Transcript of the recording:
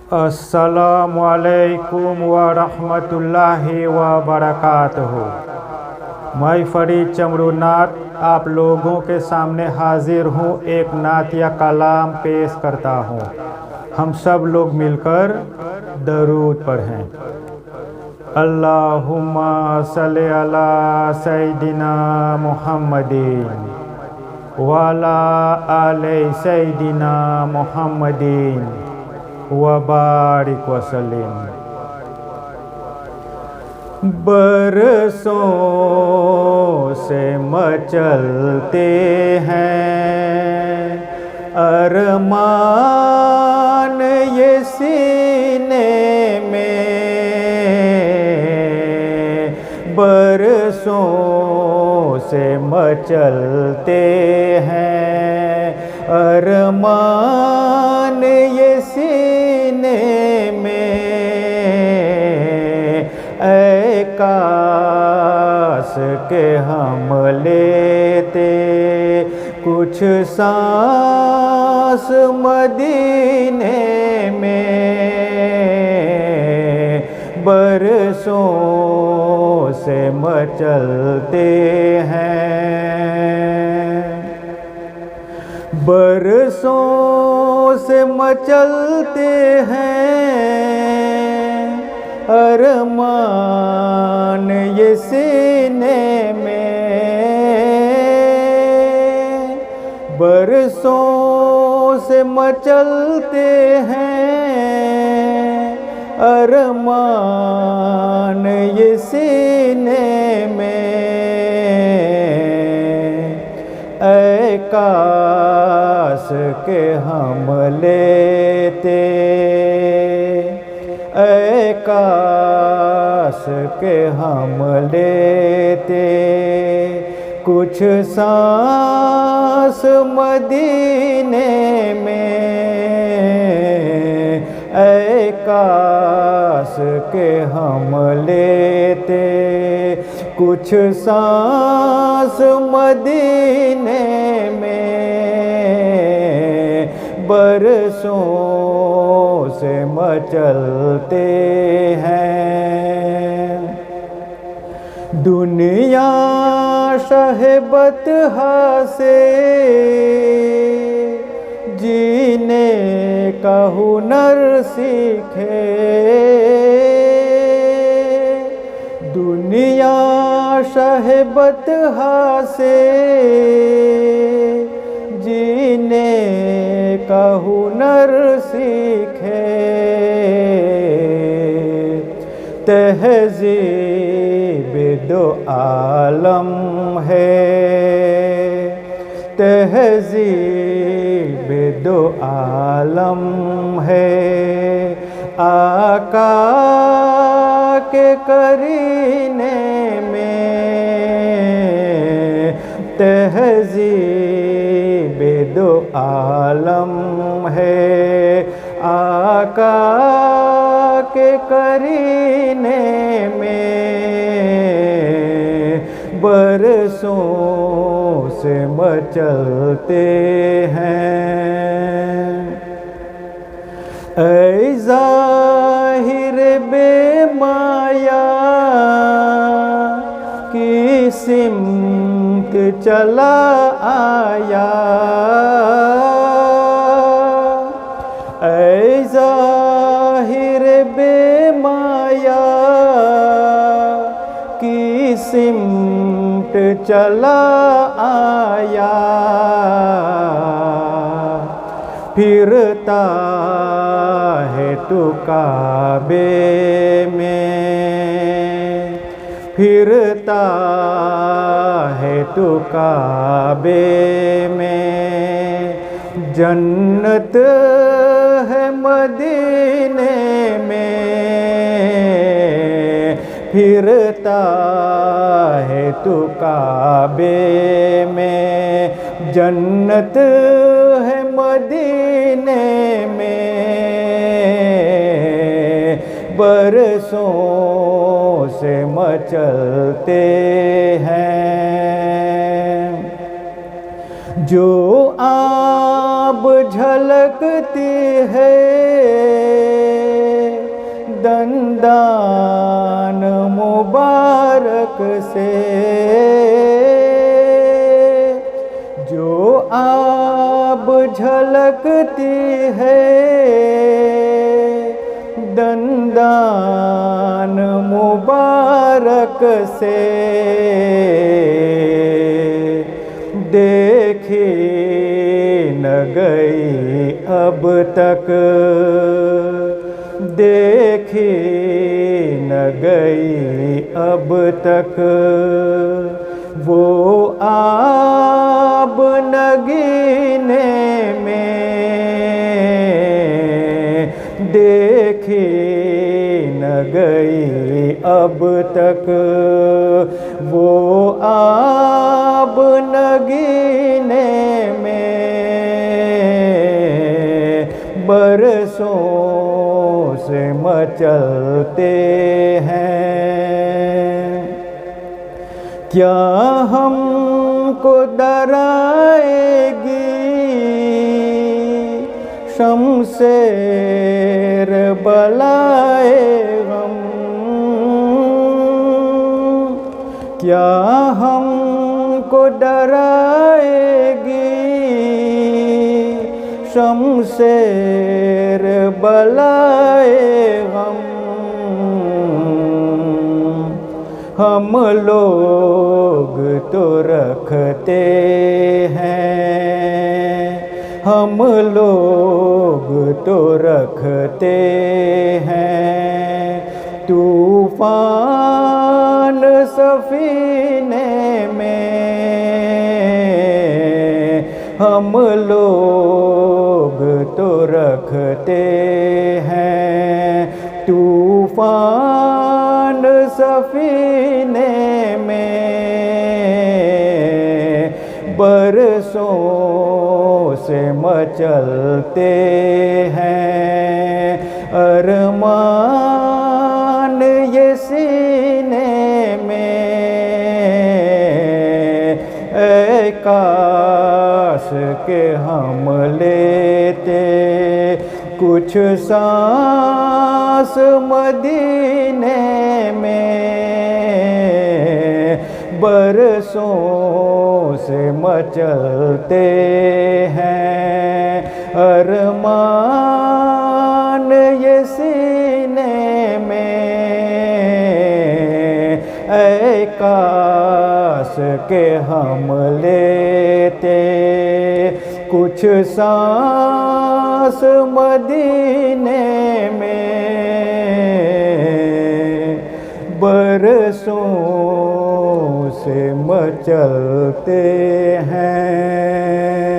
अस्सलामुअलैकुम व रहमतुल्लाहि व बरकातहू। मैं फरीद चमरूनाथ आप लोगों के सामने हाजिर हूँ। एक नात या कलाम पेश करता हूँ। हम सब लोग मिलकर दरूद पढ़ें। अल्लाहुम्मा सल्ली अला सय्यिदिना मुहम्मदिन वाला आले सय्यिदिना मुहम्मदिन वबारिक वसल्लिम। बरसों से मचलते हैं अरमान ये सीने में, बरसों से मचलते हैं अरमान ये सीने में। ऐ काश के हम लेते कुछ सांस मदीने में, बरसों से मचलते हैं। बरसों से मचलते हैं अरमान ये सीने में, बरसों से मचलते हैं अरमान ये सीने में। ऐ काश के हम लेते, ऐ काश के हम लेते कुछ सांस मदीने में। ऐ काश के हम लेते कुछ सांस मदीने में, बरसों से मचलते हैं। दुनिया शहबत से जीने का हुनर सीखे, दुनिया शहबत से जीने का हुनर सीखे। तहज़ीब दो आलम है, तहज़ीब दो आलम है, आका के करीने में। तहज़ीब दो आलम है, आका के करीने में, बरसों से मचलते हैं। ऐ ज़ाहिर बेमाया की सिमत चला आया, ऐ ज़ाहिर बेमाया की सिमत चला आया। फिरता है तू काबे में, फिरता है तू काबे में, जन्नत है मदीने में। फिरता है तू काबे में, जन्नत है मदीने में, बरसों से मचलते हैं। जो आब झलकती है दंदान मुबारक से जो आब झलकती है, दंदान मुबारक से देखी न गई अब तक, देखी न गई अब तक वो आब नगीने में, देखी न गई अब तक वो आब नगीने में। बरसों से मचलते हैं, क्या हमको डराएगी शमशेर बलाए गम, क्या हमको डराएगी शमशेर बलाए गम। हम लोग तो रखते हैं, हम लोग तो रखते हैं तूफान सफीने में, हम लोग तो रखते हैं तूफान सफीने में। बरसों से मचलते हैं अरमान ये सीने में, ऐ काश के हम लेते कुछ सांस मदीने में। बरसों से मचलते हैं अरमान ये सीने में, ऐ काश के हम लेते कुछ सांस मदीने में। बरसों से मचलते हैं।